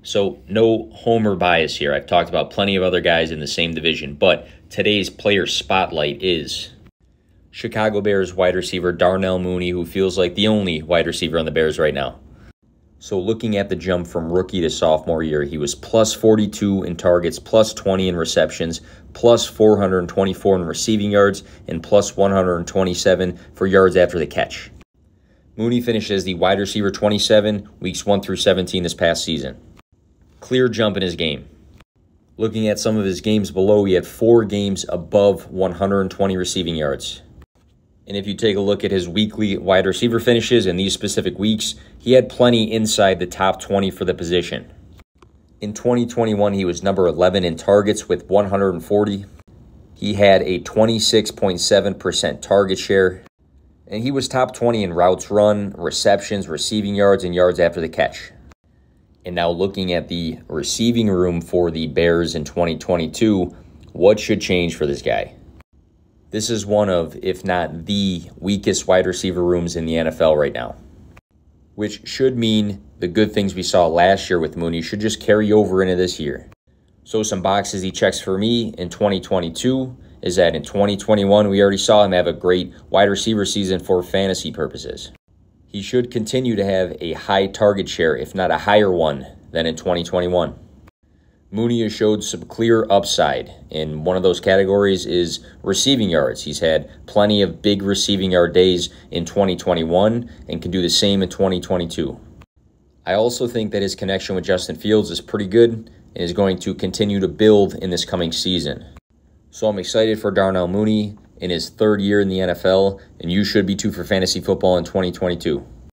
So no homer bias here. I've talked about plenty of other guys in the same division, but today's player spotlight is Chicago Bears wide receiver Darnell Mooney, who feels like the only wide receiver on the Bears right now. So looking at the jump from rookie to sophomore year, he was plus 42 in targets, plus 20 in receptions, plus 424 in receiving yards, and plus 127 for yards after the catch. Mooney finished as the wide receiver 27, weeks 1 through 17 this past season. Clear jump in his game. Looking at some of his games below, he had 4 games above 120 receiving yards. And if you take a look at his weekly wide receiver finishes in these specific weeks, he had plenty inside the top 20 for the position. In 2021, he was number 11 in targets with 140. He had a 26.7% target share. And he was top 20 in routes run, receptions, receiving yards, and yards after the catch. And now looking at the receiving room for the Bears in 2022, what should change for this guy? This is one of, if not the weakest wide receiver rooms in the NFL right now, which should mean the good things we saw last year with Mooney should just carry over into this year. So some boxes he checks for me in 2022 is that in 2021, we already saw him have a great wide receiver season for fantasy purposes. He should continue to have a high target share, if not a higher one, than in 2021. Mooney has showed some clear upside, and one of those categories is receiving yards. He's had plenty of big receiving yard days in 2021 and can do the same in 2022. I also think that his connection with Justin Fields is pretty good and is going to continue to build in this coming season. So I'm excited for Darnell Mooney in his 3rd year in the NFL, and you should be too for fantasy football in 2022.